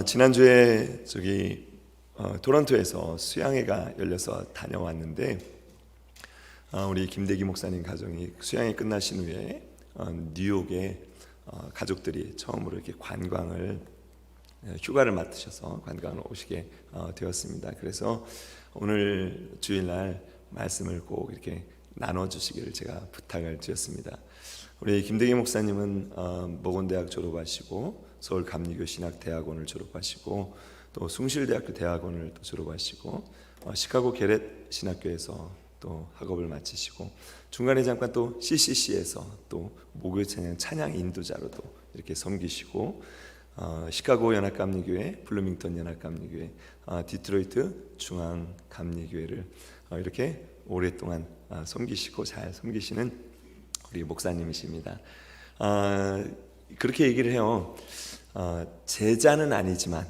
지난주에 토론토에서 수양회가 열려서 다녀왔는데 우리 김대기 목사님 가정이 수양회 끝나신 후에 뉴욕에 가족들이 처음으로 이렇게 휴가를 맡으셔서 관광을 오시게 되었습니다. 그래서 오늘 주일날 말씀을 꼭 이렇게 나눠주시기를 제가 부탁을 드렸습니다. 우리 김대기 목사님은 모건대학 졸업하시고 서울 감리교 신학대학원을 졸업하시고 또 숭실대학교 대학원을 또 졸업하시고 시카고 게렛 신학교에서 또 학업을 마치시고 중간에 잠깐 또 CCC에서 또 목요 찬양 인도자로도 이렇게 섬기시고 시카고 연합감리교회, 블루밍턴 연합감리교회, 디트로이트 중앙감리교회를 이렇게 오랫동안 섬기시고 잘 섬기시는 우리 목사님이십니다. 그렇게 얘기를 해요. 제자는 아니지만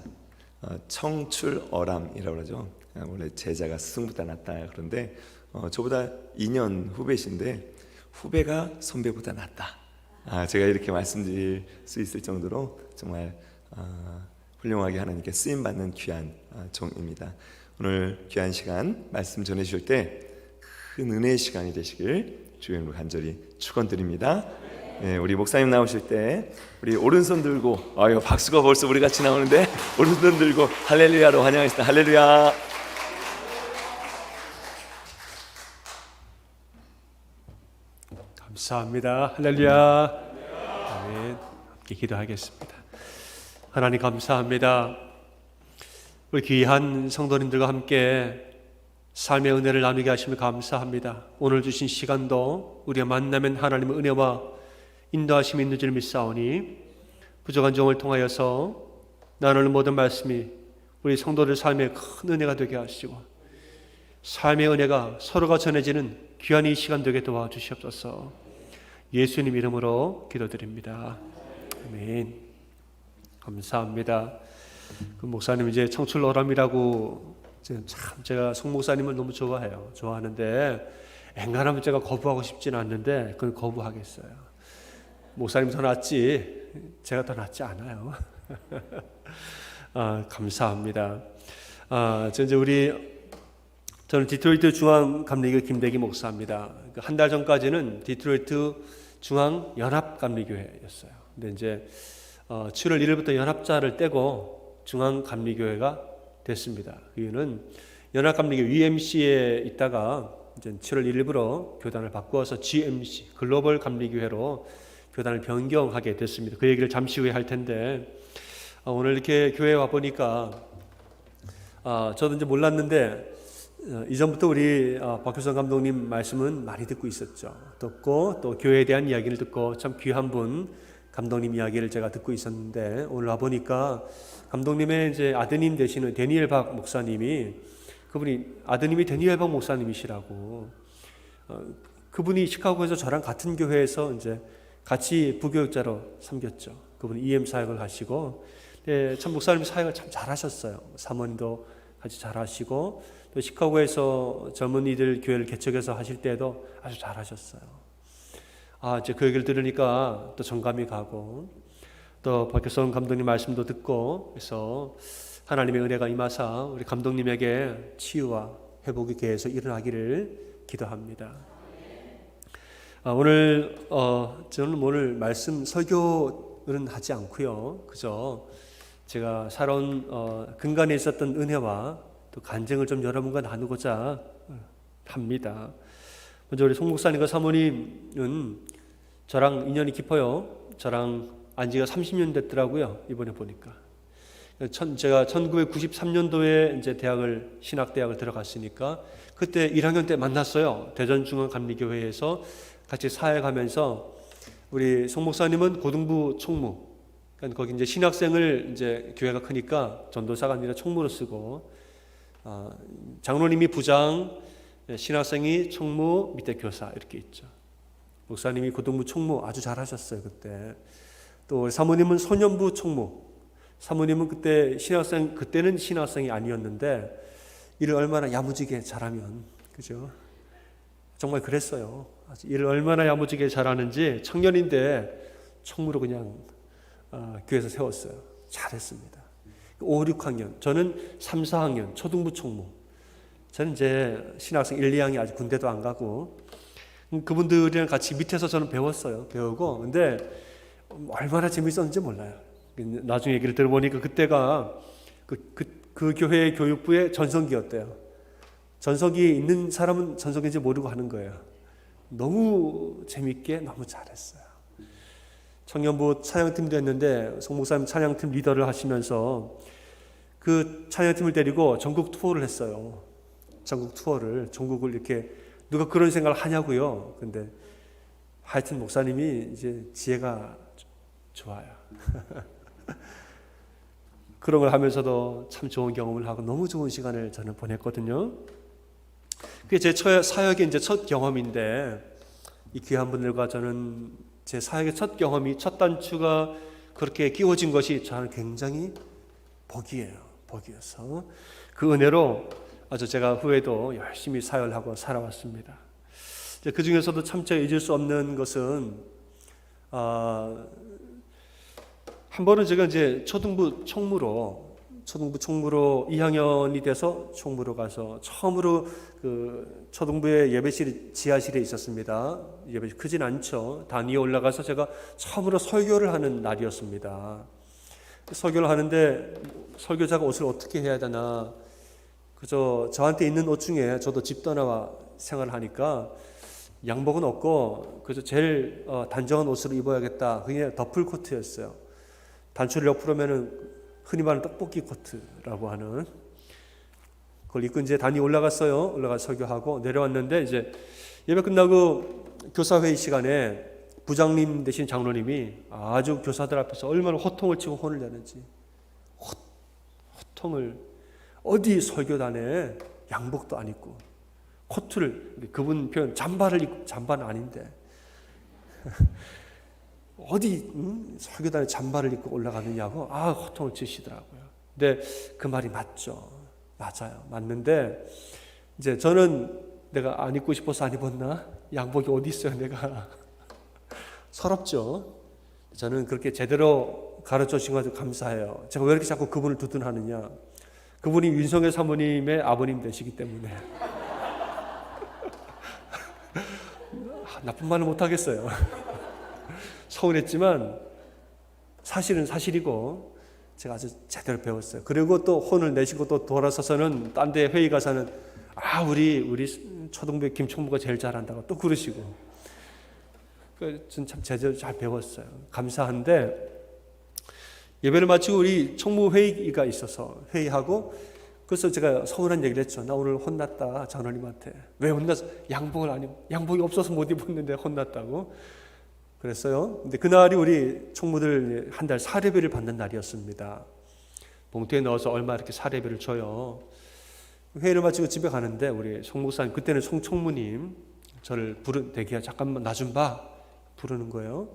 청출어람이라고 그러죠. 원래 제자가 스승보다 낫다 그런데 저보다 2년 후배신데 후배가 선배보다 낫다. 제가 이렇게 말씀드릴 수 있을 정도로 정말 훌륭하게 하나님께 쓰임받는 귀한 종입니다. 오늘 귀한 시간 말씀 전해주실 때 큰 은혜의 시간이 되시길 주의 이름으로 간절히 축원드립니다. 네, 우리 목사님 나오실 때 우리 오른손 들고 박수가 벌써 우리 같이 나오는데 오른손 들고 할렐루야로 환영하겠습니다. 할렐루야. 감사합니다. 할렐루야. 아멘. 함께 기도하겠습니다. 하나님 감사합니다. 우리 귀한 성도님들과 함께 삶의 은혜를 나누게 하시며 감사합니다. 오늘 주신 시간도 우리가 만나면 하나님의 은혜와 인도하심이 있는 줄 믿사오니 부족한 종을 통하여서 나누는 모든 말씀이 우리 성도들 삶에 큰 은혜가 되게 하시고 삶의 은혜가 서로가 전해지는 귀한 이 시간 되게 도와주시옵소서. 예수님 이름으로 기도드립니다. 아멘. 감사합니다. 그 목사님 이제 청출어람이라고 제가 송 목사님을 너무 좋아하는데 엔간하면 제가 거부하고 싶지는 않는데 그건 거부하겠어요. 목사님 더 낫지 제가 더 낫지 않아요. 감사합니다. 저는 디트로이트 중앙감리교회 김대기 목사입니다. 한 달 전까지는 디트로이트 중앙연합감리교회였어요. 근데 이제 7월 1일부터 연합자를 떼고 중앙감리교회가 됐습니다. 이유는 연합감리교회 UMC에 있다가 이제 7월 1일부로 교단을 바꾸어서 GMC 글로벌 감리교회로 교단을 변경하게 됐습니다. 그 얘기를 잠시 후에 할 텐데 오늘 이렇게 교회에 와 보니까 저도 이제 몰랐는데 이전부터 우리 박효선 감독님 말씀은 많이 듣고 있었죠. 듣고 또 교회에 대한 이야기를 듣고 참 귀한 분 감독님 이야기를 제가 듣고 있었는데 오늘 와 보니까 감독님의 이제 아드님 되시는 데니엘 박 목사님이 아드님이 데니엘 박 목사님이시라고 그분이 시카고에서 저랑 같은 교회에서 이제 같이 부교육자로 섬겼죠. 그분이 EM 사역을 하시고 참 목사님 사역을 참 잘하셨어요. 사모님도 같이 잘하시고 또 시카고에서 젊은이들 교회를 개척해서 하실 때도 아주 잘하셨어요. 이제 그 얘기를 들으니까 또 정감이 가고 또 박효선 감독님 말씀도 듣고 그래서 하나님의 은혜가 임하사 우리 감독님에게 치유와 회복이 계속 일어나기를 기도합니다. 저는 오늘 말씀 설교는 하지 않고요. 그저 제가 살아온 근간에 있었던 은혜와 또 간증을 좀 여러분과 나누고자 합니다. 먼저 우리 송 목사님과 사모님은 저랑 인연이 깊어요. 저랑 안지가 30년 됐더라고요. 이번에 보니까. 제가 1993년도에 이제 신학대학을 들어갔으니까 그때 1학년 때 만났어요. 대전중앙감리교회에서 같이 사역하면서 우리 송 목사님은 고등부 총무. 그러니까 거기 이제 신학생을 이제 교회가 크니까 전도사가 아니라 총무로 쓰고 장로님이 부장, 신학생이 총무, 밑에 교사 이렇게 있죠. 목사님이 고등부 총무 아주 잘하셨어요 그때. 또 사모님은 소년부 총무. 사모님은 그때는 신학생이 아니었는데 일을 얼마나 야무지게 잘하면 그죠? 정말 그랬어요. 일을 얼마나 야무지게 잘하는지 청년인데 총무로 그냥 교회에서 세웠어요. 잘했습니다. 5, 6학년, 저는 3, 4학년 초등부 총무. 저는 이제 신학생 1, 2학년 아직 군대도 안 가고 그분들이랑 같이 밑에서 저는 배웠어요. 배우고 근데 얼마나 재밌었는지 몰라요. 나중에 얘기를 들어보니까 그때가 그 교회 교육부의 전성기였대요. 전성기에 있는 사람은 전성기인지 모르고 하는 거예요. 너무 재밌게 너무 잘했어요. 청년부 찬양팀도 했는데 송 목사님 찬양팀 리더를 하시면서 그 찬양팀을 데리고 전국 투어를 했어요. 전국 투어를, 전국을 이렇게 누가 그런 생각을 하냐고요. 근데 하여튼 목사님이 이제 지혜가 좋아요. 그런 걸 하면서도 참 좋은 경험을 하고 너무 좋은 시간을 저는 보냈거든요. 그게 제 사역의 이제 첫 경험인데 이 귀한 분들과 저는 제 사역의 첫 경험이 첫 단추가 그렇게 끼워진 것이 저는 굉장히 복이에요. 복이어서 그 은혜로 아주 제가 후에도 열심히 사역을 하고 살아왔습니다. 그 중에서도 참 제가 잊을 수 없는 것은 한 번은 제가 이제 초등부 총무로 2학년이 돼서 총무로 가서 처음으로 그 초등부의 예배실이 지하실에 있었습니다. 예배실 크진 않죠. 단 위에 올라가서 제가 처음으로 설교를 하는 날이었습니다. 설교를 하는데 설교자가 옷을 어떻게 해야 되나, 그저 저한테 있는 옷 중에 저도 집 떠나와 생활을 하니까 양복은 없고 그저 제일 단정한 옷을 입어야겠다. 그게 더플 코트였어요. 단추를 옆으로 하면은 흔히 말하는 떡볶이 코트라고 하는 그걸 입고 이제 단위 올라갔어요. 올라가서 설교하고 내려왔는데 이제 예배 끝나고 교사회의 시간에 부장님 되신 장로님이 아주 교사들 앞에서 얼마나 호통을 치고 혼을 내는지, 호통을 어디 설교단에 양복도 안 입고 코트를, 그분 표현 잠바를 입고, 잠바는 아닌데 어디 설교단에 잠바를 입고 올라가느냐고 호통을 치시더라고요. 근데 그 말이 맞죠. 맞아요. 맞는데 이제 저는 내가 안 입고 싶어서 안 입었나? 양복이 어디 있어요, 내가. 서럽죠. 저는 그렇게 제대로 가르쳐 주신 것 감사해요. 제가 왜 이렇게 자꾸 그분을 두둔하느냐? 그분이 윤성애 사모님의 아버님 되시기 때문에. 나쁜 말은 못하겠어요. 서운했지만 사실은 사실이고 제가 아주 제대로 배웠어요. 그리고 또 혼을 내시고 또 돌아서서는 딴 데 회의 가서는 우리 초등부의 김총무가 제일 잘한다고 또 그러시고, 전 참 제대로 잘 배웠어요. 감사한데 예배를 마치고 우리 총무 회의가 있어서 회의하고, 그래서 제가 서운한 얘기를 했죠. 나 오늘 혼났다, 장로님한테. 왜 혼났어? 양복을 안 입고, 양복이 없어서 못 입었는데 혼났다고 그랬어요. 근데 그날이 우리 총무들 한 달 사례비를 받는 날이었습니다. 봉투에 넣어서 얼마 이렇게 사례비를 줘요. 회의를 마치고 집에 가는데 우리 송 목사님, 그때는 송 총무님 저를 대기야, 잠깐만 나 좀 봐, 부르는 거예요.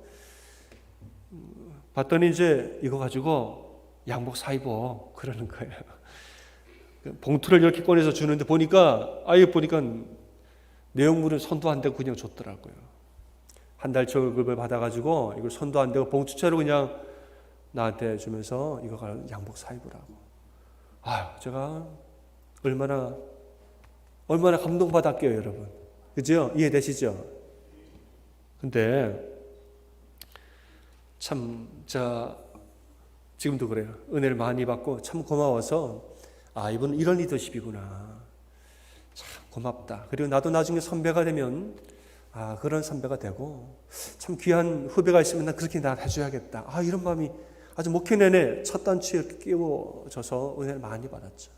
봤더니 이제 이거 가지고 양복 사 입어 그러는 거예요. 봉투를 이렇게 꺼내서 주는데 보니까 내용물은 손도 안 대고 그냥 줬더라고요. 한 달 월급을 받아가지고 이걸 손도 안 대고 봉투채로 그냥 나한테 주면서 이거 양복 사 입으라고. 제가 얼마나 감동받았게요, 여러분. 그죠? 이해되시죠? 근데 참 지금도 그래요. 은혜를 많이 받고 참 고마워서 이분은 이런 리더십이구나. 참 고맙다. 그리고 나도 나중에 선배가 되면 그런 선배가 되고 참 귀한 후배가 있으면 나 그렇게 나 해줘야겠다. 이런 마음이 아주 목회 내내 첫 단추에 이렇게 끼워져서 은혜를 많이 받았죠.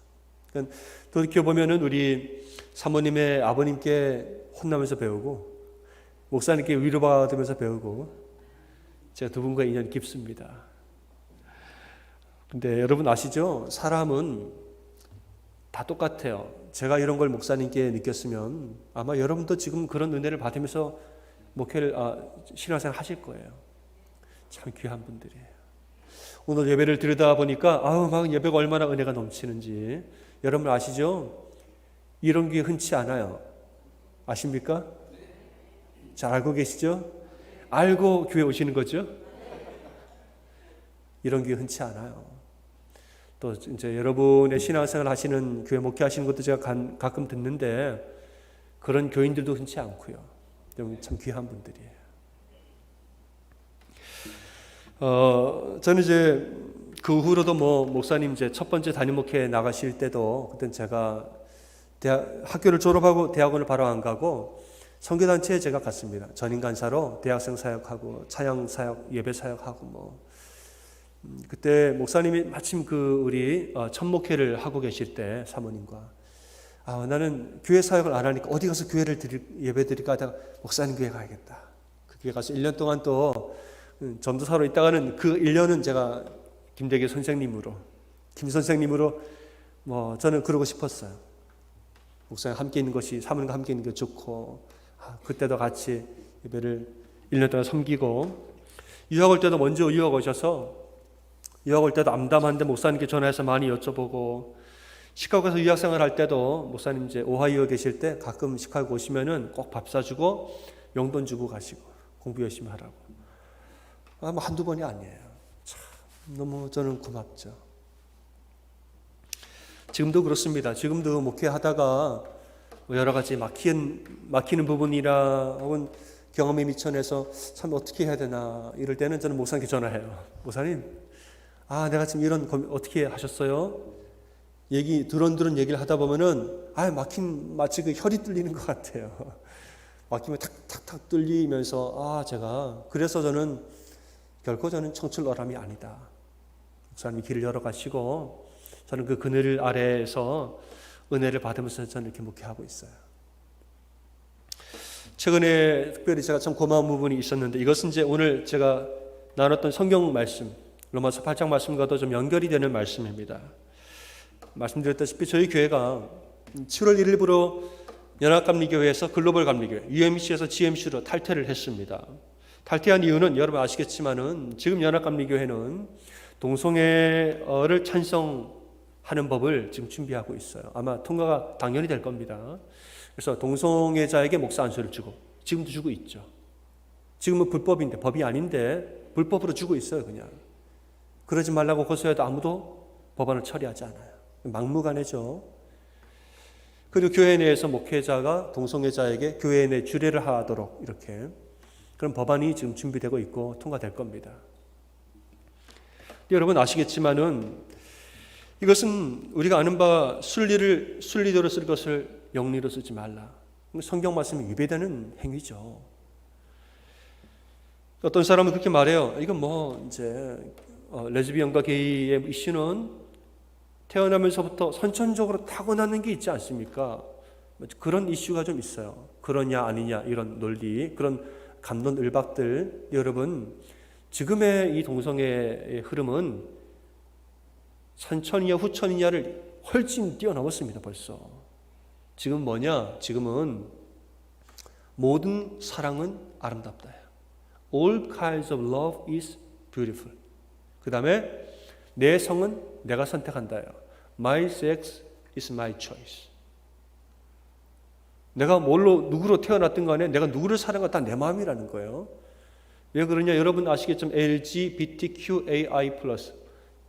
그러니까 돌이켜보면은 우리 사모님의 아버님께 혼나면서 배우고 목사님께 위로받으면서 배우고 제가 두 분과 인연이 깊습니다. 근데 여러분 아시죠? 사람은 다 똑같아요. 제가 이런 걸 목사님께 느꼈으면 아마 여러분도 지금 그런 은혜를 받으면서 목회를 신앙생활 하실 거예요. 참 귀한 분들이에요. 오늘 예배를 들여다보니까 막 예배가 얼마나 은혜가 넘치는지 여러분 아시죠? 이런 게 흔치 않아요. 아십니까? 잘 알고 계시죠? 알고 교회 오시는 거죠? 이런 게 흔치 않아요. 또 이제 여러분의 신앙생활 하시는 교회 목회하시는 것도 제가 가끔 듣는데 그런 교인들도 흔치 않고요. 참 귀한 분들이에요. 저는 이제 그 후로도 목사님 이제 첫 번째 담임 목회 나가실 때도 그때 제가 학교를 졸업하고 대학원을 바로 안 가고 선교단체에 제가 갔습니다. 전임 간사로 대학생 사역하고 찬양 사역, 예배 사역하고 그때 목사님이 마침 우리 첫 목회를 하고 계실 때 사모님과 나는 교회 사역을 안 하니까 어디 가서 예배 드릴까 하다가 목사님 교회 가야겠다. 그 교회 가서 1년 동안 또 전도사로 있다가는 그 1년은 제가 김대기 선생님으로 김 선생님으로 저는 그러고 싶었어요. 목사님 함께 있는 것이 사모님과 함께 있는 게 좋고 그때도 같이 예배를 1년 동안 섬기고 유학 올 때도 먼저 유학 오셔서 유학 올 때도 암담한데 목사님께 전화해서 많이 여쭤보고 시카고에서 유학생활 할 때도 목사님 이제 오하이오 계실 때 가끔 시카고 오시면은 꼭 밥 사주고 용돈 주고 가시고 공부 열심히 하라고. 한두 번이 아니에요. 참 너무 저는 고맙죠. 지금도 그렇습니다. 지금도 목회하다가 여러 가지 막히는 부분이라 혹은 경험에 미천해서 참 어떻게 해야 되나 이럴 때는 저는 목사님께 전화해요. 목사님, 내가 지금 이런 어떻게 하셨어요? 드런 얘기를 하다 보면은 마치 그 혈이 뚫리는 것 같아요. 막히면 탁탁탁 뚫리면서 그래서 저는 결코 청출어람이 아니다. 목사님이 길을 열어가시고 저는 그 그늘 아래에서 은혜를 받으면서 저는 이렇게 목회하고 있어요. 최근에 특별히 제가 참 고마운 부분이 있었는데 이것은 이제 오늘 제가 나눴던 성경 말씀 로마서 8장 말씀과도 좀 연결이 되는 말씀입니다. 말씀드렸다시피 저희 교회가 7월 1일부로 연합감리교회에서 글로벌 감리교회 UMC에서 GMC로 탈퇴를 했습니다. 탈퇴한 이유는 여러분 아시겠지만은 지금 연합감리교회는 동성애를 찬성하는 법을 지금 준비하고 있어요. 아마 통과가 당연히 될 겁니다. 그래서 동성애자에게 목사 안수를 주고 지금도 주고 있죠. 지금은 불법인데 법이 아닌데 불법으로 주고 있어요. 그냥 그러지 말라고 고소해도 아무도 법안을 처리하지 않아요. 막무가내죠. 그리고 교회 내에서 목회자가 동성애자에게 교회 내 주례를 하도록 이렇게 그런 법안이 지금 준비되고 있고 통과될 겁니다. 여러분 아시겠지만은 이것은 우리가 아는 바 순리대로 쓸 것을 영리로 쓰지 말라. 성경 말씀이 위배되는 행위죠. 어떤 사람은 그렇게 말해요. 이건 레즈비언과 게이의 이슈는 태어나면서부터 선천적으로 타고나는 게 있지 않습니까? 그런 이슈가 좀 있어요. 그러냐 아니냐 이런 논리, 그런 갑론을박들. 여러분 지금의 이 동성애의 흐름은 선천이냐 후천이냐를 훨씬 뛰어넘었습니다. 벌써. 지금 지금은 모든 사랑은 아름답다. All kinds of love is beautiful. 그 다음에 내 성은 내가 선택한다요. My sex is my choice. 내가 누구로 태어났든 간에 내가 누구를 사랑하는 건 다 내 마음이라는 거예요. 왜 그러냐? 여러분 아시겠지만 LGBTQAI+.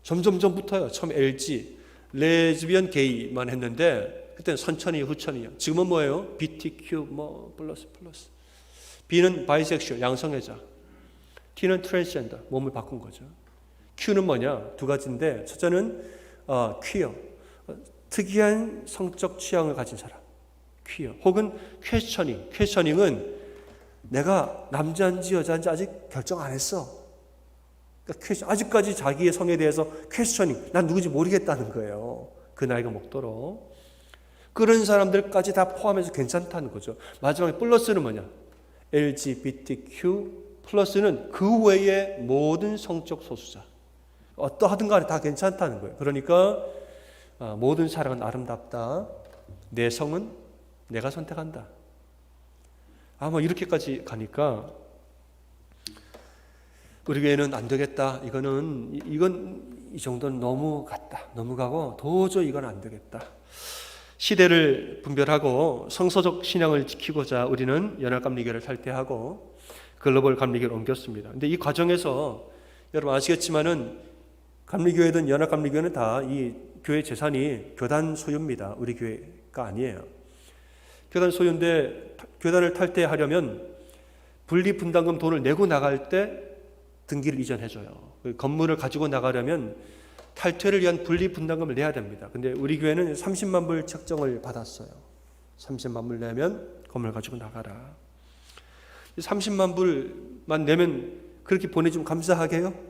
점점 전부터요. 처음 LG, 레즈비언 게이만 했는데 그때는 선천이 후천이요. 지금은 뭐예요? BTQ 플러스. B는 바이섹슈얼, 양성애자. T는 트랜스젠더, 몸을 바꾼 거죠. Q는 두 가지인데 첫째는 퀴어, 특이한 성적 취향을 가진 사람. 퀴어. 혹은 퀘스처닝은 내가 남자인지 여자인지 아직 결정 안 했어. 그러니까 아직까지 자기의 성에 대해서 퀘스처닝, 난 누군지 모르겠다는 거예요. 그 나이가 먹도록. 그런 사람들까지 다 포함해서 괜찮다는 거죠. 마지막에 플러스는 LGBTQ 플러스는 그 외의 모든 성적 소수자. 어떠하든 간에 다 괜찮다는 거예요. 그러니까 모든 사랑은 아름답다. 내 성은 내가 선택한다. 이렇게까지 가니까 우리 교회는 안 되겠다. 이건 이 정도는 너무 가고 도저히 이건 안 되겠다. 시대를 분별하고 성서적 신앙을 지키고자 우리는 연합감리교회를 탈퇴하고 글로벌 감리교회로 옮겼습니다. 근데 이 과정에서 여러분 아시겠지만은 감리교회든 연합감리교회는 다 이 교회 재산이 교단 소유입니다. 우리 교회가 아니에요. 교단 소유인데 교단을 탈퇴하려면 분리분담금 돈을 내고 나갈 때 등기를 이전해줘요. 건물을 가지고 나가려면 탈퇴를 위한 분리분담금을 내야 됩니다. 근데 우리 교회는 30만 불 책정을 받았어요. 30만 불 내면 건물 가지고 나가라. 30만 불만 내면 그렇게 보내주면 감사하게요?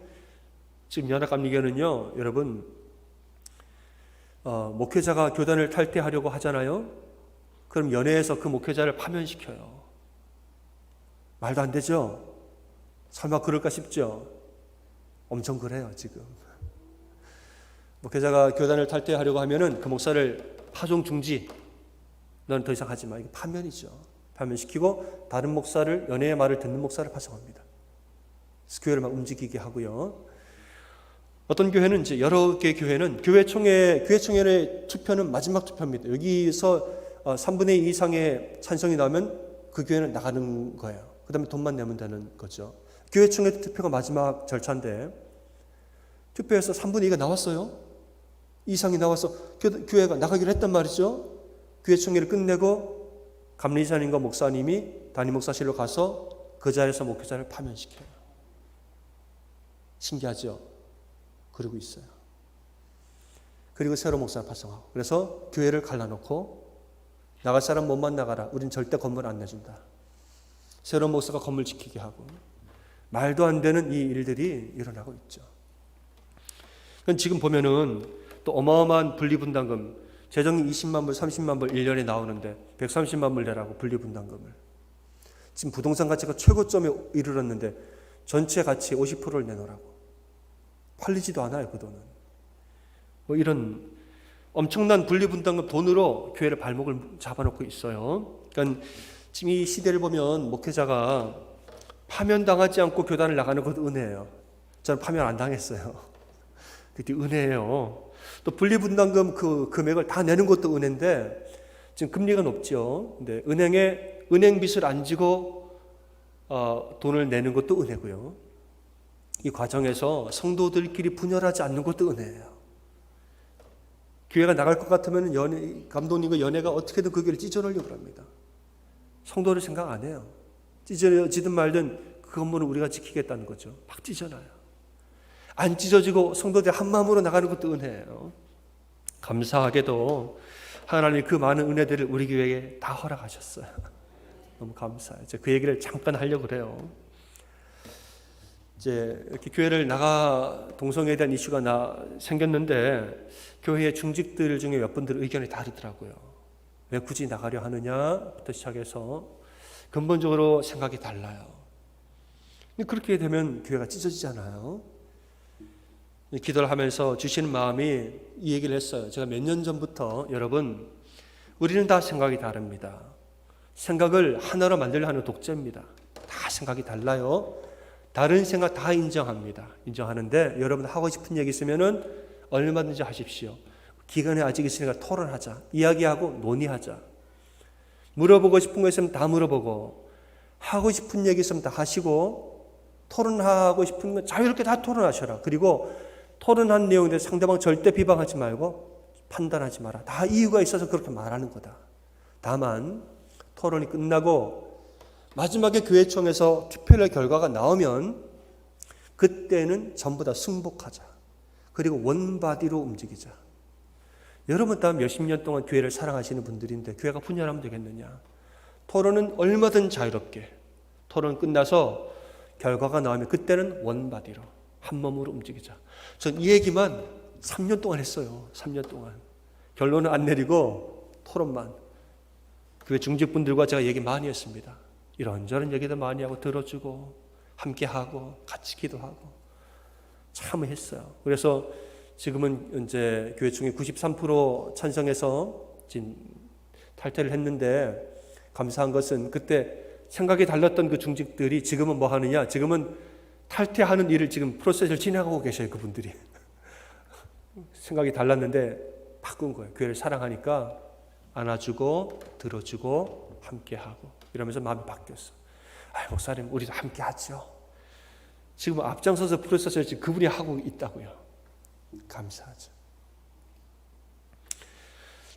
지금 연합감리교회는요, 여러분, 목회자가 교단을 탈퇴하려고 하잖아요. 그럼 연회에서 그 목회자를 파면시켜요. 말도 안 되죠? 설마 그럴까 싶죠? 엄청 그래요, 지금. 목회자가 교단을 탈퇴하려고 하면은 그 목사를 파종 중지, 너는 더 이상 하지 마. 이게 파면이죠. 파면시키고 다른 목사를, 연회의 말을 듣는 목사를 파송합니다. 그래서 교회를 막 움직이게 하고요. 어떤 교회는 이제 여러 개의 교회는 교회총회의 투표는 마지막 투표입니다. 여기서 3분의 2 이상의 찬성이 나오면 그 교회는 나가는 거예요. 그 다음에 돈만 내면 되는 거죠. 교회총회 투표가 마지막 절차인데 투표에서 3분의 2가 나왔어요. 이상이 나와서 교회가 나가기로 했단 말이죠. 교회총회를 끝내고 감리자님과 목사님이 담임 목사실로 가서 그 자리에서 목회자를 파면시켜요. 신기하죠? 그러고 있어요. 그리고 새로 목사를 파송하고. 그래서 교회를 갈라놓고 나갈 사람 몸만 나가라. 우린 절대 건물 안 내준다. 새로운 목사가 건물 지키게 하고. 말도 안 되는 이 일들이 일어나고 있죠. 지금 보면은 또 어마어마한 분리분담금, 재정이 20만 불, 30만 불 1년에 나오는데 130만 불 내라고 분리분담금을. 지금 부동산 가치가 최고점에 이르렀는데 전체 가치 50%를 내놓으라고. 팔리지도 않아요, 그 돈은. 뭐 이런 엄청난 분리분담금 돈으로 교회를 발목을 잡아놓고 있어요. 그러니까 지금 이 시대를 보면 목회자가 파면당하지 않고 교단을 나가는 것도 은혜예요. 저는 파면 안 당했어요. 그게 은혜예요. 또 분리분담금 그 금액을 다 내는 것도 은혜인데 지금 금리가 높죠. 근데 은행에 은행빚을 안 지고 돈을 내는 것도 은혜고요. 이 과정에서 성도들끼리 분열하지 않는 것도 은혜예요. 교회가 나갈 것 같으면 감독님과 연회가 어떻게든 그 교회를 찢어놓으려고 합니다. 성도를 생각 안 해요. 찢어지든 말든 그 건물은 우리가 지키겠다는 거죠. 막 찢어놔요. 안 찢어지고 성도들 한 마음으로 나가는 것도 은혜예요. 감사하게도 하나님 그 많은 은혜들을 우리 교회에 다 허락하셨어요. 너무 감사해요. 그 얘기를 잠깐 하려고 그래요. 이제 이렇게 교회를 동성애에 대한 이슈가 생겼는데 교회의 중직들 중에 몇 분들 의견이 다르더라고요. 왜 굳이 나가려 하느냐부터 시작해서 근본적으로 생각이 달라요. 그렇게 되면 교회가 찢어지잖아요. 기도를 하면서 주시는 마음이 이 얘기를 했어요. 제가 몇 년 전부터 여러분, 우리는 다 생각이 다릅니다. 생각을 하나로 만들려 하는 독재입니다. 다 생각이 달라요. 다른 생각 다 인정합니다. 인정하는데 여러분 하고 싶은 얘기 있으면은 얼마든지 하십시오. 기간이 아직 있으니까 토론하자. 이야기하고 논의하자. 물어보고 싶은 거 있으면 다 물어보고 하고 싶은 얘기 있으면 다 하시고 토론하고 싶은 건 자유롭게 다 토론하셔라. 그리고 토론한 내용에 대해서 상대방 절대 비방하지 말고 판단하지 마라. 다 이유가 있어서 그렇게 말하는 거다. 다만 토론이 끝나고 마지막에 교회총회에서 투표의 결과가 나오면 그때는 전부 다 승복하자. 그리고 원바디로 움직이자. 여러분 다 몇십 년 동안 교회를 사랑하시는 분들인데 교회가 분열하면 되겠느냐. 토론은 얼마든 자유롭게. 토론 끝나서 결과가 나오면 그때는 원바디로 한 몸으로 움직이자. 전 이 얘기만 3년 동안 했어요. 3년 동안. 결론은 안 내리고 토론만. 교회 중직분들과 제가 얘기 많이 했습니다. 이런저런 얘기도 많이 하고 들어주고 함께하고 같이 기도하고 참 했어요. 그래서 지금은 이제 교회 중에 93% 찬성해서 지금 탈퇴를 했는데 감사한 것은 그때 생각이 달랐던 그 중직들이 지금은 뭐 하느냐? 지금은 탈퇴하는 일을 지금 프로세스를 진행하고 계셔요. 그분들이. 생각이 달랐는데 바꾼 거예요. 교회를 사랑하니까 안아주고 들어주고 함께하고 이러면서 마음이 바뀌었어. 목사님 우리도 함께하죠. 지금 앞장서서 프로세스를 지금 그분이 하고 있다고요. 감사하죠.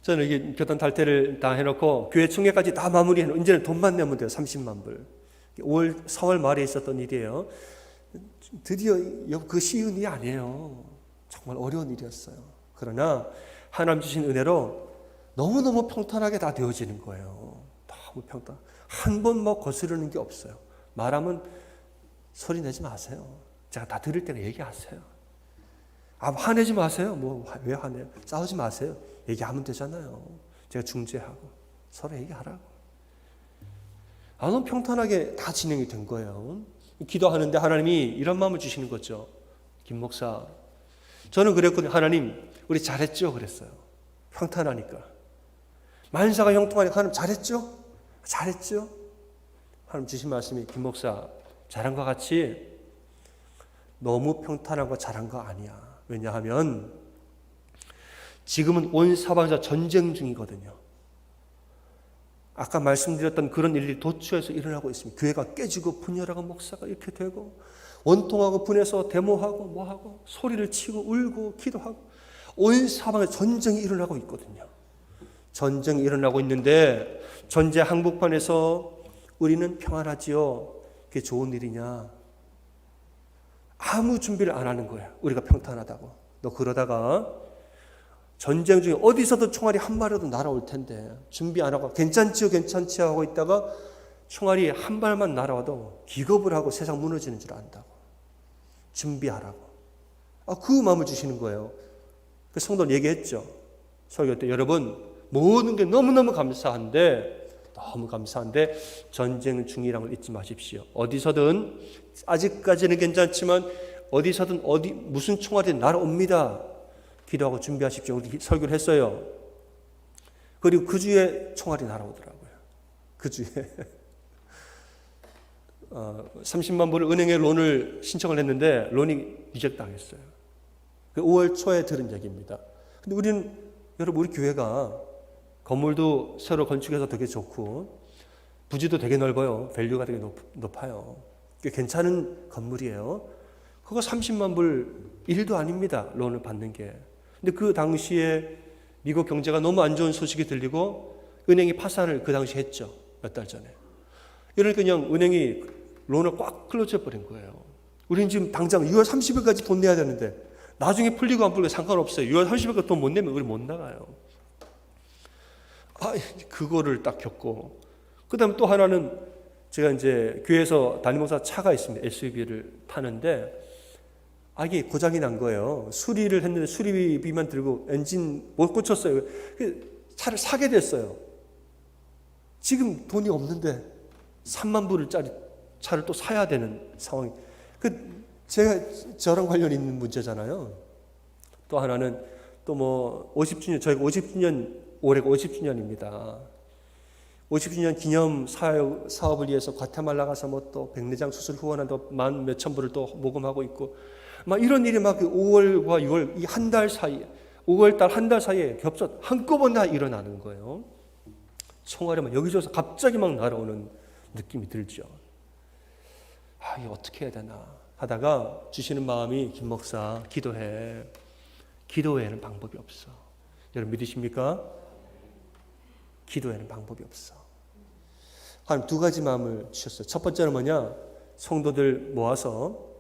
저는 이게 교단 탈퇴를 다 해놓고 교회 총회까지 다 마무리해놓고 이제는 돈만 내면 돼요. 30만 불. 4월 말에 있었던 일이에요. 드디어 그 쉬운 일이 아니에요. 정말 어려운 일이었어요. 그러나 하나님 주신 은혜로 너무너무 평탄하게 다 되어지는 거예요. 너무 평탄. 한 번 뭐 거스르는 게 없어요. 말하면 소리 내지 마세요. 제가 다 들을 때는 얘기하세요. 화내지 마세요. 왜 화내요? 싸우지 마세요. 얘기하면 되잖아요. 제가 중재하고 서로 얘기하라고. 너무 평탄하게 다 진행이 된 거예요. 기도하는데 하나님이 이런 마음을 주시는 거죠. 김 목사, 저는 그랬거든요. 하나님, 우리 잘했죠? 그랬어요. 평탄하니까. 만사가 형통하니까 하나님 잘했죠? 잘했죠? 하나님 주신 말씀이, 김 목사, 잘한 것 같이 너무 평탄한 거 잘한 거 아니야. 왜냐하면 지금은 온 사방에서 전쟁 중이거든요. 아까 말씀드렸던 그런 일이 도처에서 일어나고 있습니다. 교회가 깨지고 분열하고 목사가 이렇게 되고 원통하고 분해서 데모하고 뭐하고 소리를 치고 울고 기도하고 온 사방에 전쟁이 일어나고 있거든요. 전쟁이 일어나고 있는데 전쟁 한복판에서 우리는 평안하지요. 그게 좋은 일이냐? 아무 준비를 안 하는 거예요. 우리가 평탄하다고. 너 그러다가 전쟁 중에 어디서도 총알이 한 발이라도 날아올 텐데 준비 안 하고 괜찮지요 괜찮지 하고 있다가 총알이 한 발만 날아와도 기겁을 하고 세상 무너지는 줄 안다고. 준비하라고. 그 마음을 주시는 거예요. 그 성도는 얘기했죠. 설교 때 여러분 모든 게 너무너무 감사한데 전쟁 중이라는 걸 잊지 마십시오. 어디서든 아직까지는 괜찮지만 어디서든 무슨 총알이 날아옵니다. 기도하고 준비하십시오. 우리 설교를 했어요. 그리고 그 주에 총알이 날아오더라고요. 그 주에 30만 불을 은행에 론을 신청을 했는데 론이 리젝트 당했어요. 5월 초에 들은 얘기입니다. 근데 여러분 우리 교회가 건물도 새로 건축해서 되게 좋고 부지도 되게 넓어요. 밸류가 되게 높아요. 괜찮은 건물이에요. 그거 30만 불 일도 아닙니다. 론을 받는 게. 근데 그 당시에 미국 경제가 너무 안 좋은 소식이 들리고 은행이 파산을 그 당시에 했죠. 몇 달 전에. 이러니까 그냥 은행이 론을 꽉 클로즈해 버린 거예요. 우리는 지금 당장 6월 30일까지 돈 내야 되는데 나중에 풀리고 안 풀리고 상관없어요. 6월 30일까지 돈 못 내면 우리 못 나가요. 그거를 딱 겪고 그 다음에 또 하나는 제가 이제 교회에서 담임목사 차가 있습니다. SUV를 타는데 이게 고장이 난 거예요. 수리를 했는데 수리비만 들고 엔진 못 고쳤어요. 차를 사게 됐어요. 지금 돈이 없는데 3만 불짜리 차를 또 사야 되는 상황이. 저랑 관련 있는 문제잖아요. 또 하나는 또 50주년, 저희가 50주년, 올해가 50주년입니다. 50주년 기념 사업을 위해서 과테말라 가서 또 백내장 수술 후원한다고 10,000 몇천 불을 또 모금하고 있고 이런 일이 5월과 6월 이 한 달 사이에 5월달 한 달 사이에 겹쳐 한꺼번에 일어나는 거예요. 총알이 여기저기서 갑자기 날아오는 느낌이 들죠. 이거 어떻게 해야 되나 하다가 주시는 마음이 김 목사 기도해. 기도 외에는 방법이 없어. 여러분 믿으십니까? 기도 외에는 방법이 없어. 한 2가지 마음을 주셨어요. 첫 번째는 뭐냐? 성도들 모아서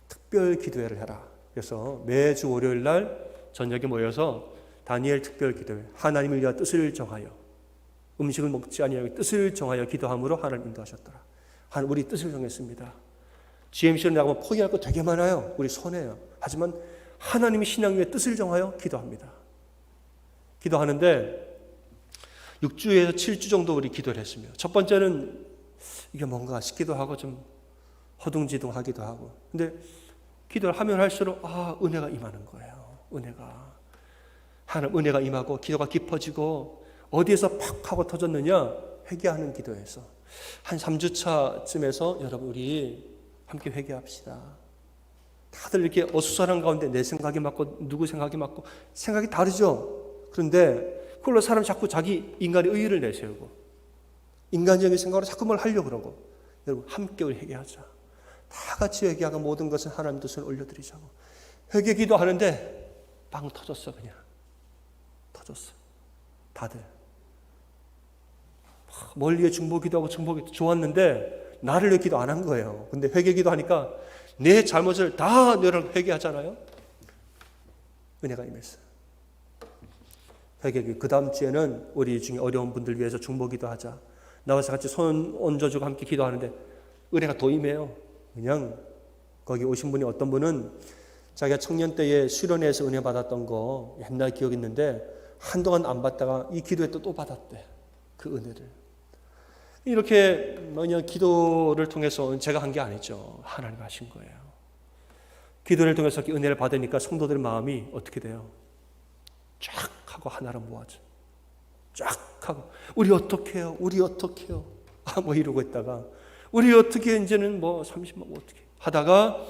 특별 기도회를 해라. 그래서 매주 월요일 날 저녁에 모여서 다니엘 특별 기도회, 하나님을 위하여 뜻을 정하여 음식을 먹지 아니하고 뜻을 정하여 기도함으로 하나님 인도하셨더라. 우리 뜻을 정했습니다. GMC는 나가면 포기할 거 되게 많아요. 우리 손해요. 하지만 하나님의 신앙 위에 뜻을 정하여 기도합니다. 기도하는데 6주에서 7주 정도 우리 기도를 했습니다. 첫 번째는 이게 뭔가 싶기도 하고 좀 허둥지둥하기도 하고. 근데 기도를 하면 할수록 은혜가 임하는 거예요. 은혜가 임하고 기도가 깊어지고 어디에서 팍 하고 터졌느냐? 회개하는 기도에서. 한 3주차쯤에서 여러분 우리 함께 회개합시다. 다들 이렇게 어수선한 가운데 내 생각이 맞고 누구 생각이 맞고 생각이 다르죠. 그런데 그걸로 사람이 자꾸 자기 인간의 의의를 내세우고 인간적인 생각으로 자꾸 뭘 하려고 그러고 여러분 함께 우리 회개하자. 다 같이 회개하고 모든 것은 하나님 뜻을 올려드리자고. 회개 기도하는데 빵 터졌어. 그냥 터졌어. 다들 멀리에 중보기도하고 중보기도 좋았는데 나를 위해 기도 안 한 거예요. 근데 회개기도 하니까 내 잘못을 다 너를 회개하잖아요. 은혜가 임했어요. 회개기 그 다음 주에는 우리 중에 어려운 분들 위해서 중보기도 하자. 나와서 같이 손 얹어주고 함께 기도하는데 은혜가 더 임해요. 그냥 거기 오신 분이 어떤 분은 자기가 청년 때에 수련회에서 은혜 받았던 거 옛날 기억 있는데 한동안 안 받다가 이 기도에 또 받았대. 그 은혜를. 이렇게 그냥 기도를 통해서 제가 한 게 아니죠. 하나님 하신 거예요. 기도를 통해서 은혜를 받으니까 성도들의 마음이 어떻게 돼요? 쫙 하고 하나로 모아져. 쫙 하고 우리 어떻게 해요? 우리 어떻게 해요? 뭐 이러고 있다가 우리 어떻게 이제는 뭐 30만 뭐 어떻게 하다가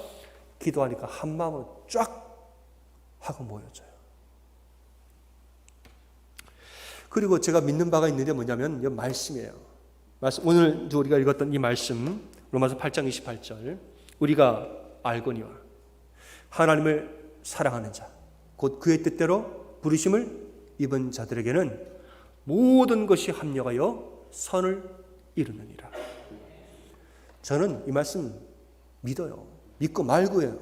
기도하니까 한 마음으로 쫙 하고 모여져요. 그리고 제가 믿는 바가 있는데 뭐냐면 이 말씀이에요. 오늘도 우리가 읽었던 이 말씀 로마서 8장 28절 우리가 알거니와 하나님을 사랑하는 자 곧 그의 뜻대로 부르심을 입은 자들에게는 모든 것이 합력하여 선을 이루느니라. 저는 이 말씀 믿어요. 믿고 말고요.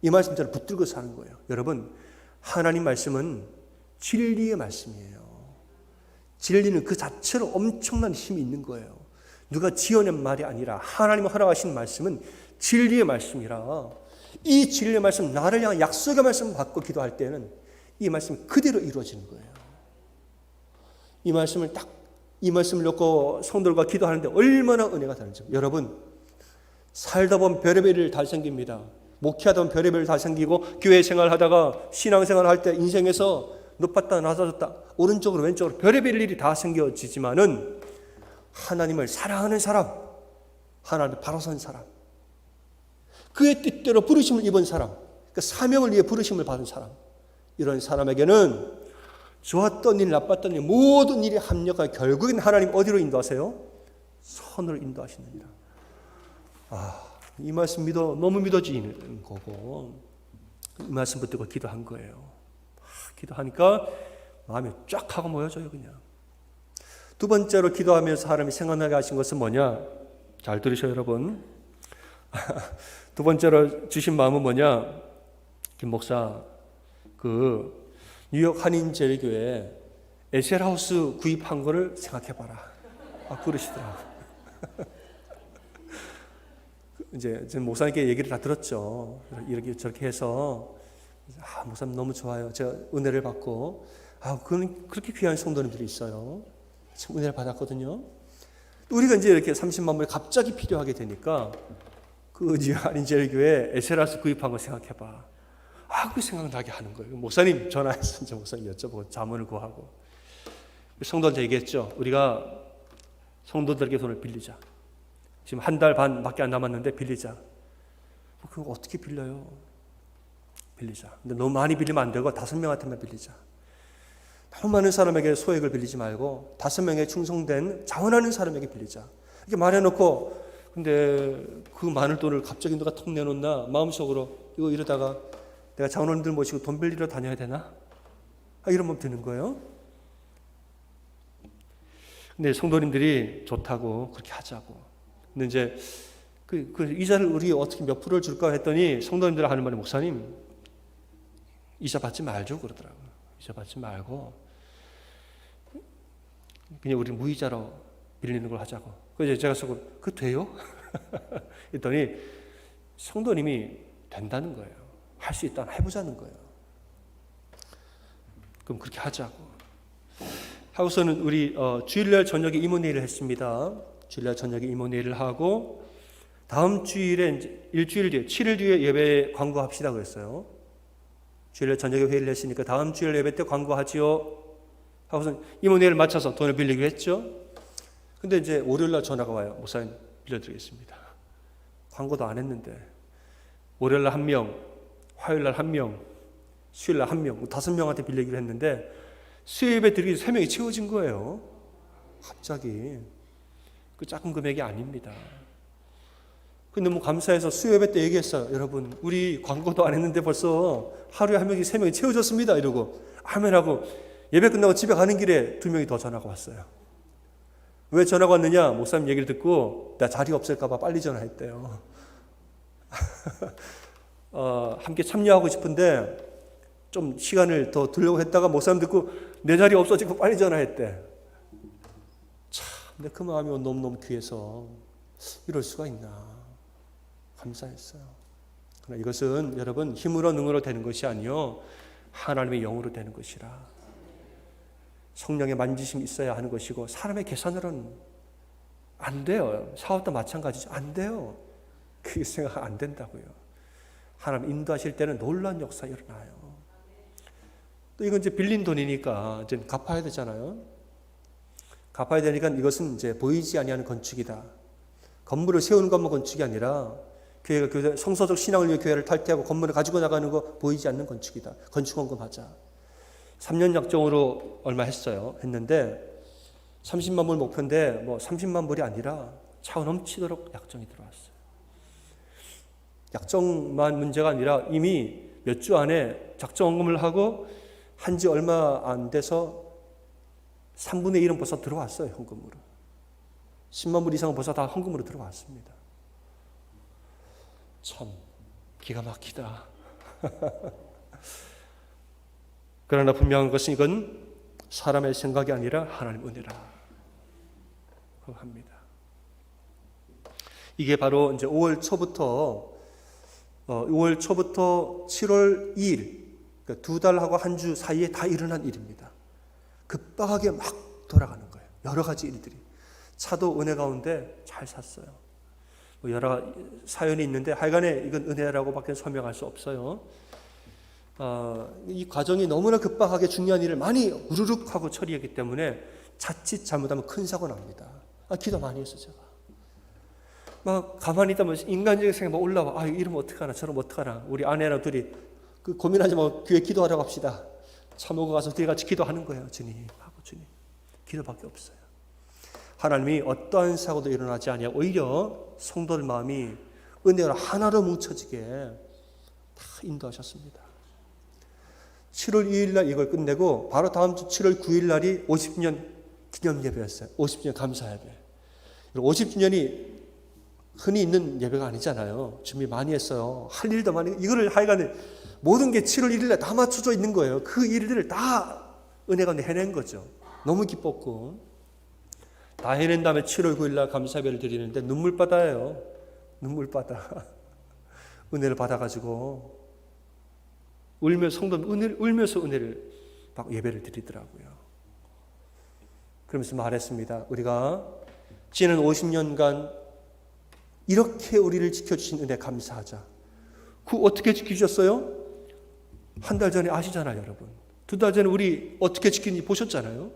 이 말씀 저를 붙들고 사는 거예요. 여러분, 하나님 말씀은 진리의 말씀이에요. 진리는 그 자체로 엄청난 힘이 있는 거예요. 누가 지어낸 말이 아니라 하나님이 허락하신 말씀은 진리의 말씀이라 이 진리의 말씀, 나를 향한 약속의 말씀을 받고 기도할 때는 이 말씀이 그대로 이루어지는 거예요. 이 말씀을 놓고 성도들과 기도하는데 얼마나 은혜가 되는지. 여러분, 살다 보면 별의별 일 다 생깁니다. 목회하다 보면 별의별 일 다 생기고 교회 생활하다가 신앙생활 할 때 인생에서 높았다 낮아졌다 오른쪽으로 왼쪽으로 별의별 일이 다 생겨지지만은 하나님을 사랑하는 사람, 하나님을 바로 선 사람, 그의 뜻대로 부르심을 입은 사람, 그 사명을 위해 부르심을 받은 사람, 이런 사람에게는 좋았던 일, 나빴던 일, 모든 일이 합력하여 결국엔 하나님 어디로 인도하세요? 선으로 인도하시느니라. 이 말씀 너무 믿어지는 거고 이 말씀 붙들고 기도한 거예요. 기도하니까 마음이 쫙 하고 모여져요. 그냥. 두 번째로 기도하면서 사람이 생각나게 하신 것은 뭐냐? 잘 들으셔요, 여러분. 두 번째로 주신 마음은 뭐냐? 김 목사, 그 뉴욕 한인제일교회 에셀하우스 구입한 거를 생각해봐라. 그러시더라고요. 이제 목사님께 얘기를 다 들었죠. 이렇게 저렇게 해서 목사님 너무 좋아요. 제가 은혜를 받고 그렇게 귀한 성도님들이 있어요. 참 은혜를 받았거든요. 우리가 이제 이렇게 30만 불이 갑자기 필요하게 되니까 그 한인제일교회 에셀하우스 구입한 거 생각해봐. 그 생각나게 하는 거예요. 목사님 전화해서 이제 목사님 여쭤보고 자문을 구하고 성도한테 얘기했죠. 우리가 성도들에게 돈을 빌리자. 지금 한 달 반밖에 안 남았는데 빌리자. 그거 어떻게 빌려요? 빌리자. 근데 너무 많이 빌리면 안 되고 5명한테만 빌리자. 너무 많은 사람에게 소액을 빌리지 말고 5명에 충성된 자원하는 사람에게 빌리자. 이렇게 말해놓고 근데 그 많은 돈을 갑자기 누가 톡 내놓나 마음속으로 이거 이러다가 내가 자원원들 모시고 돈 빌리러 다녀야 되나? 이런 마음 드는 거예요. 근데 성도님들이 좋다고 그렇게 하자고. 근데 이제 그 이자를 우리 어떻게 몇 프로를 줄까 했더니 성도님들 하는 말이 목사님 이자 받지 말죠 그러더라고요. 이자 받지 말고 그냥 우리 무이자로 빌리는 걸 하자고. 그래서 제가 속으로 그 돼요? 했더니 성도님이 된다는 거예요. 할 수 있다 해보자는 거예요. 그럼 그렇게 하자고. 하고서는 우리 주일날 저녁에 이모회의를 했습니다. 주일날 저녁에 이모회의를 하고 다음 주일에 이제 일주일 뒤에 7일 뒤에 예배 광고합시다 그랬어요. 주일날 저녁에 회의를 했으니까 다음 주일 예배 때 광고하지요. 하고서 이모회의를 마쳐서 돈을 빌리기로 했죠. 근데 이제 월요일날 전화가 와요. 목사님 빌려드리겠습니다. 광고도 안 했는데 월요일날 1명, 화요일날 1명, 수요일날 1명, 5명한테 빌리기로 했는데 수요예배 드리기 3명이 채워진 거예요. 갑자기. 그 작은 금액이 아닙니다. 근데 너무 감사해서 수요예배 때 얘기했어요. 여러분, 우리 광고도 안 했는데 벌써 하루에 한 명씩 3명이 채워졌습니다. 이러고 아멘하고 예배 끝나고 집에 가는 길에 2명이 더 전화가 왔어요. 왜 전화가 왔느냐? 목사님 얘기를 듣고 나 자리 없을까 봐 빨리 전화했대요. 함께 참여하고 싶은데 좀 시간을 더 두려고 했다가 목사님 듣고 내 자리 없어지고 빨리 전화했대. 참, 근데 그 마음이 너무너무 귀해서 이럴 수가 있나 감사했어요. 그러나 이것은 여러분 힘으로 능으로 되는 것이 아니요 하나님의 영으로 되는 것이라. 성령의 만지심이 있어야 하는 것이고 사람의 계산으로는 안 돼요. 사업도 마찬가지죠. 안 돼요. 그게 생각 안 된다고요. 하나님 인도하실 때는 놀라운 역사 일어나요. 또 이건 이제 빌린 돈이니까 이제 갚아야 되잖아요. 갚아야 되니까 이것은 이제 보이지 아니하는 건축이다. 건물을 세우는 것만 건축이 아니라 교회가 성서적 신앙을 위해 교회를 탈퇴하고 건물을 가지고 나가는 거 보이지 않는 건축이다. 건축원금 하자. 3년 약정으로 얼마 했는데 30만 불 목표인데 뭐 30만 불이 아니라 차고 넘치도록 약정이 들어왔어요. 약정만 문제가 아니라 이미 몇 주 안에 작정원금을 하고 한지 얼마 안 돼서 3분의 1은 벌써 들어왔어요. 현금으로. 10만 불 이상은 벌써 다 현금으로 들어왔습니다. 참 기가 막히다. 그러나 분명한 것은 이건 사람의 생각이 아니라 하나님 은혜라 합니다. 이게 바로 이제 5월 초부터 7월 2일, 그러니까 2달하고 한 주 사이에 다 일어난 일입니다. 급박하게 막 돌아가는 거예요. 여러 가지 일들이. 차도 은혜 가운데 잘 샀어요. 뭐 여러 사연이 있는데 하여간에 이건 은혜라고밖에 설명할 수 없어요. 이 과정이 너무나 급박하게 중요한 일을 많이 우르륵 하고 처리했기 때문에 자칫 잘못하면 큰 사고 납니다. 기도 많이 했어요, 제가. 막 가만히 있다 보면 인간적인 생각이 막 올라와. 이러면 어떡하나, 저러면 어떡하나. 우리 아내랑 둘이 고민하지 말고 교회 기도하라고 합시다. 참호가 가서 둘이 같이 기도하는 거예요. 주님, 하고 주님. 기도밖에 없어요. 하나님이 어떠한 사고도 일어나지 않냐. 오히려 성도들 마음이 은혜로 하나로 뭉쳐지게 다 인도하셨습니다. 7월 2일 날 이걸 끝내고 바로 다음 주 7월 9일 날이 50주년 기념 예배였어요. 50주년 감사 예배. 50주년이 흔히 있는 예배가 아니잖아요. 준비 많이 했어요. 할 일도 많이. 이거를 하여간에 모든 게 7월 1일 날 다 맞춰져 있는 거예요. 그 일들을 다 은혜가 해낸 거죠. 너무 기뻤고 다 해낸 다음에 7월 9일 날 감사 예배를 드리는데 눈물바다예요. 눈물바다. 은혜를 받아가지고 울면서 은혜를 받고 예배를 드리더라고요. 그러면서 말했습니다. 우리가 지난 50년간 이렇게 우리를 지켜주신 은혜 감사하자. 그 어떻게 지키셨어요? 한 달 전에 아시잖아요, 여러분. 2달 전에 우리 어떻게 지키는지 보셨잖아요.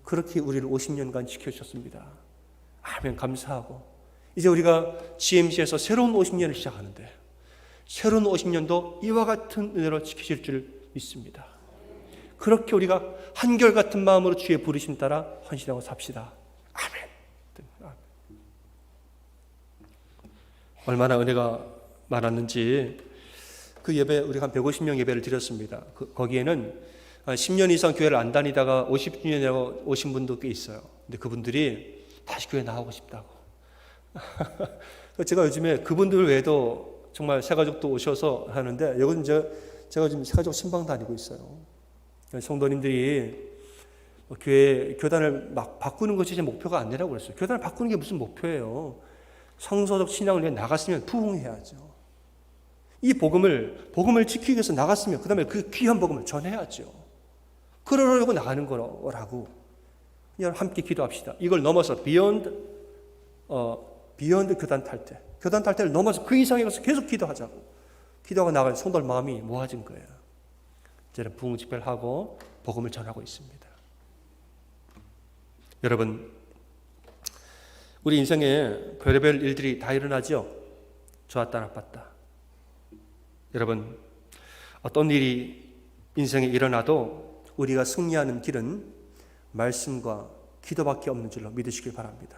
그렇게 우리를 50년간 지켜주셨습니다. 아멘, 감사하고. 이제 우리가 GMC에서 새로운 50년을 시작하는데 새로운 50년도 이와 같은 은혜로 지키실 줄 믿습니다. 그렇게 우리가 한결같은 마음으로 주의 부르심 따라 헌신하고 삽시다. 아멘. 얼마나 은혜가 많았는지 그 예배 우리가 한 150명 예배를 드렸습니다. 거기에는 10년 이상 교회를 안 다니다가 50주년이라고 오신 분도 꽤 있어요. 근데 그분들이 다시 교회 나오고 싶다고. 제가 요즘에 그분들 외에도 정말 새가족도 오셔서 하는데 여기는 제가 지금 새가족 신방 다니고 있어요. 성도님들이 교회 교단을 막 바꾸는 것이 제 목표가 아니라고 그랬어요. 교단을 바꾸는 게 무슨 목표예요? 성서적 신앙을 위해 나갔으면 부흥해야죠. 이 복음을 지키기 위해서 나갔으면 그 다음에 그 귀한 복음을 전해야죠. 그러려고 나가는 거라고. 그냥 함께 기도합시다. 이걸 넘어서 비욘드 교단 탈퇴. 교단 탈퇴를 넘어서 그 이상에 가서 계속 기도하자고. 기도하고 나가는 성도들 마음이 모아진 거예요. 이제는 부흥 집회를 하고 복음을 전하고 있습니다. 여러분, 우리 인생에 별의별 일들이 다 일어나죠. 좋았다 나빴다. 여러분, 어떤 일이 인생에 일어나도 우리가 승리하는 길은 말씀과 기도밖에 없는 줄로 믿으시길 바랍니다.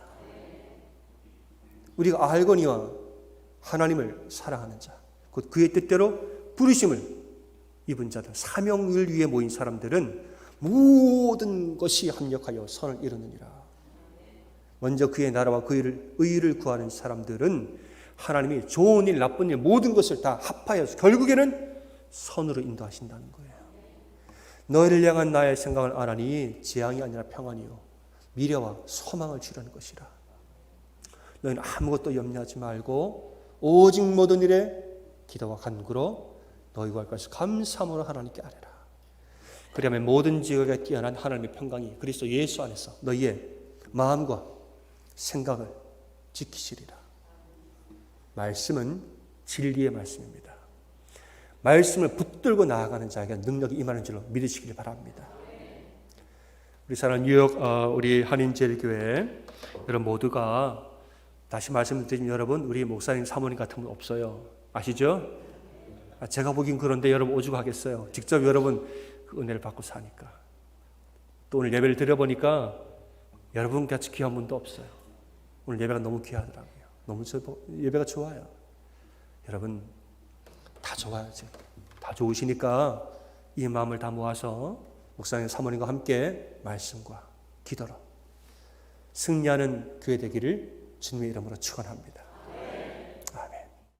우리가 알거니와 하나님을 사랑하는 자, 곧 그의 뜻대로 부르심을 입은 자들, 사명을 위해 모인 사람들은 모든 것이 합력하여 선을 이루느니라. 먼저 그의 나라와 그의 의를 구하는 사람들은 하나님이 좋은 일, 나쁜 일, 모든 것을 다 합하여서 결국에는 선으로 인도하신다는 거예요. 너희를 향한 나의 생각을 아나니 재앙이 아니라 평안이요 미래와 소망을 주려는 것이라. 너희는 아무것도 염려하지 말고 오직 모든 일에 기도와 간구로 너희가 할 것을 감사함으로 하나님께 아뢰라. 그러면 모든 지역에 뛰어난 하나님의 평강이 그리스도 예수 안에서 너희의 마음과 생각을 지키시리라. 말씀은 진리의 말씀입니다. 말씀을 붙들고 나아가는 자에게 능력이 임하는 줄로 믿으시길 바랍니다. 우리 사랑하는 뉴욕 우리 한인제일교회 여러분 모두가 다시 말씀드리면 여러분 우리 목사님 사모님 같은 분 없어요. 아시죠? 제가 보긴 그런데 여러분 오죽하겠어요. 직접 여러분 그 은혜를 받고 사니까. 또 오늘 예배를 드려보니까 여러분 같이 귀한 분도 없어요. 오늘 예배가 너무 귀하더라고요. 너무 예배가 좋아요. 여러분 다 좋아요. 지금 다 좋으시니까 이 마음을 다 모아서 목사님 사모님과 함께 말씀과 기도로 승리하는 교회 되기를 주님의 이름으로 축원합니다.